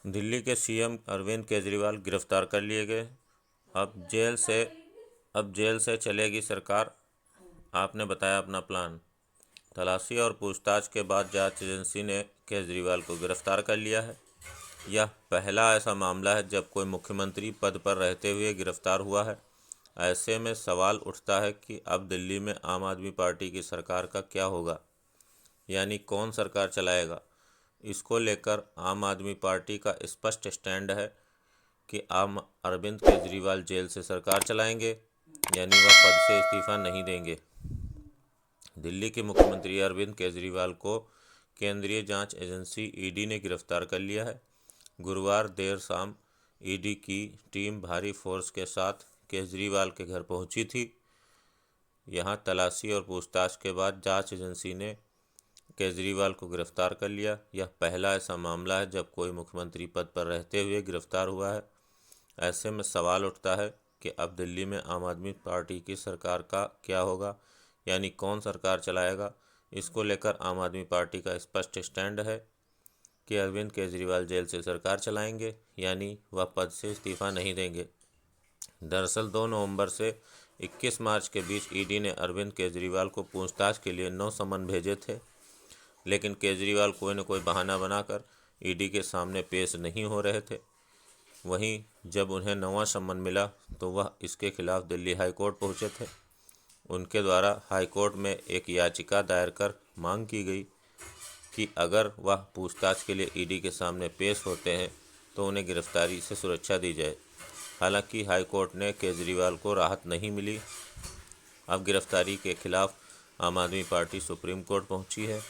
दिल्ली के सीएम अरविंद केजरीवाल गिरफ्तार कर लिए गए। अब जेल से चलेगी सरकार, आपने बताया अपना प्लान। तलाशी और पूछताछ के बाद जांच एजेंसी ने केजरीवाल को गिरफ्तार कर लिया है। यह पहला ऐसा मामला है जब कोई मुख्यमंत्री पद पर रहते हुए गिरफ्तार हुआ है। ऐसे में सवाल उठता है कि अब दिल्ली में आम आदमी पार्टी की सरकार का क्या होगा, यानी कौन सरकार चलाएगा। इसको लेकर आम आदमी पार्टी का स्पष्ट स्टैंड है कि आम अरविंद केजरीवाल जेल से सरकार चलाएंगे, यानी वह पद से इस्तीफा नहीं देंगे। दिल्ली के मुख्यमंत्री अरविंद केजरीवाल को केंद्रीय जांच एजेंसी ईडी ने गिरफ्तार कर लिया है। गुरुवार देर शाम ईडी की टीम भारी फोर्स के साथ केजरीवाल के घर पहुंची थी। यहां तलाशी और पूछताछ के बाद जांच एजेंसी ने केजरीवाल को गिरफ्तार कर लिया। यह पहला ऐसा मामला है जब कोई मुख्यमंत्री पद पर रहते हुए गिरफ्तार हुआ है। ऐसे में सवाल उठता है कि अब दिल्ली में आम आदमी पार्टी की सरकार का क्या होगा, यानी कौन सरकार चलाएगा। इसको लेकर आम आदमी पार्टी का स्पष्ट स्टैंड है कि अरविंद केजरीवाल जेल से सरकार चलाएंगे, यानी वह पद से इस्तीफा नहीं देंगे। दरअसल 2 नवंबर से 21 मार्च के बीच ईडी ने अरविंद केजरीवाल को पूछताछ के लिए 9 समन भेजे थे, लेकिन केजरीवाल कोई न कोई बहाना बनाकर ईडी के सामने पेश नहीं हो रहे थे। वहीं जब उन्हें 9वां सम्मन मिला तो वह इसके खिलाफ दिल्ली हाईकोर्ट पहुंचे थे। उनके द्वारा हाईकोर्ट में एक याचिका दायर कर मांग की गई कि अगर वह पूछताछ के लिए ईडी के सामने पेश होते हैं तो उन्हें गिरफ्तारी से सुरक्षा दी जाए। हालांकि हाईकोर्ट ने केजरीवाल को राहत नहीं मिली। अब गिरफ्तारी के खिलाफ आम आदमी पार्टी सुप्रीम कोर्ट पहुंची है।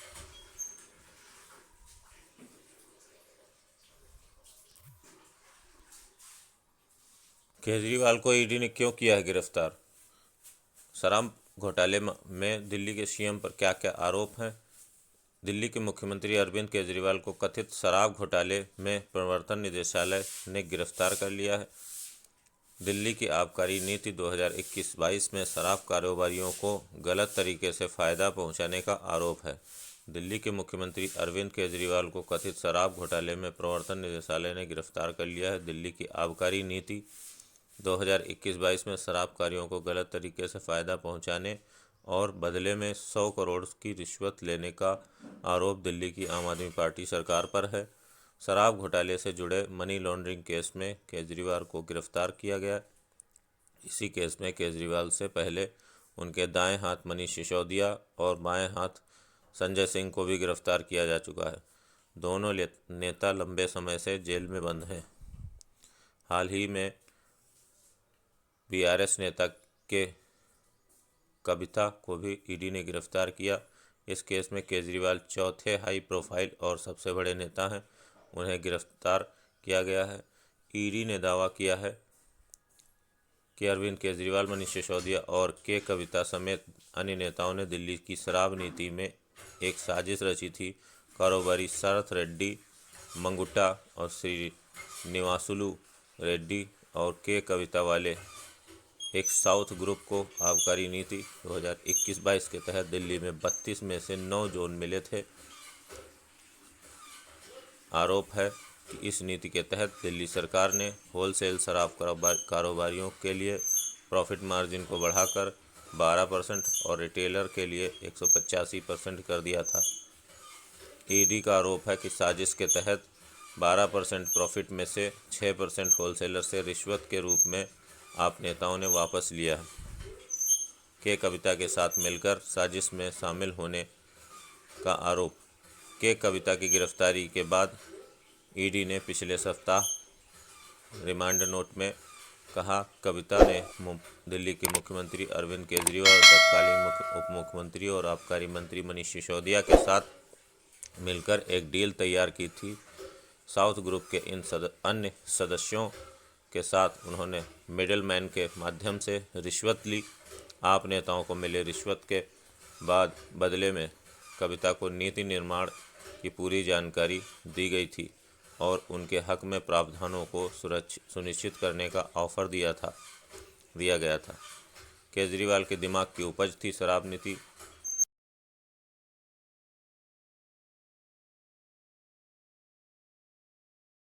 केजरीवाल को ईडी ने क्यों किया है गिरफ्तार? शराब घोटाले में दिल्ली के सीएम पर क्या क्या आरोप हैं? दिल्ली के मुख्यमंत्री अरविंद केजरीवाल को कथित शराब घोटाले में प्रवर्तन निदेशालय ने गिरफ्तार कर लिया है। दिल्ली की आबकारी नीति 2021-22 में शराब कारोबारियों को गलत तरीके से फ़ायदा पहुंचाने का आरोप है। दिल्ली के मुख्यमंत्री अरविंद केजरीवाल को कथित शराब घोटाले में प्रवर्तन निदेशालय ने गिरफ्तार कर लिया है। दिल्ली की आबकारी नीति 2021-22 में शराबकारियों को गलत तरीके से फ़ायदा पहुंचाने और बदले में 100 करोड़ की रिश्वत लेने का आरोप दिल्ली की आम आदमी पार्टी सरकार पर है। शराब घोटाले से जुड़े मनी लॉन्ड्रिंग केस में केजरीवाल को गिरफ्तार किया गया। इसी केस में केजरीवाल से पहले उनके दाएं हाथ मनीष सिसोदिया और बाएं हाथ संजय सिंह को भी गिरफ्तार किया जा चुका है। दोनों नेता लंबे समय से जेल में बंद हैं। हाल ही में बीआरएस नेता के कविता को भी ईडी ने गिरफ्तार किया। इस केस में केजरीवाल चौथे हाई प्रोफाइल और सबसे बड़े नेता हैं। उन्हें गिरफ्तार किया गया है। ईडी ने दावा किया है कि अरविंद केजरीवाल, मनीष सिसोदिया और के कविता समेत अन्य नेताओं ने दिल्ली की शराब नीति में एक साजिश रची थी। कारोबारी शरथ रेड्डी मंगुट्टा और श्रीनिवासुलु रेड्डी और के कविता वाले एक साउथ ग्रुप को आबकारी नीति 2021-22 के तहत दिल्ली में 32 में से 9 जोन मिले थे। आरोप है कि इस नीति के तहत दिल्ली सरकार ने होलसेल शराब कारोबारियों के लिए प्रॉफिट मार्जिन को बढ़ाकर 12% और रिटेलर के लिए 185% कर दिया था। ईडी का आरोप है कि साजिश के तहत 12% प्रॉफिट में से 6% होलसेलर से रिश्वत के रूप में आप नेताओं ने वापस लिया है। के कविता के साथ मिलकर साजिश में शामिल होने का आरोप। के कविता की गिरफ्तारी के बाद ईडी ने पिछले सप्ताह रिमांड नोट में कहा, कविता ने दिल्ली के मुख्यमंत्री अरविंद केजरीवाल और तत्कालीन उप मुख्यमंत्री और आबकारी मंत्री मनीष सिसोदिया के साथ मिलकर एक डील तैयार की थी। साउथ ग्रुप के इन अन्य सदस्यों के साथ उन्होंने मिडलमैन के माध्यम से रिश्वत ली। आप नेताओं को मिले रिश्वत के बाद बदले में कविता को नीति निर्माण की पूरी जानकारी दी गई थी और उनके हक में प्रावधानों को सुनिश्चित करने का ऑफर दिया गया था। केजरीवाल के दिमाग की उपज थी शराब नीति।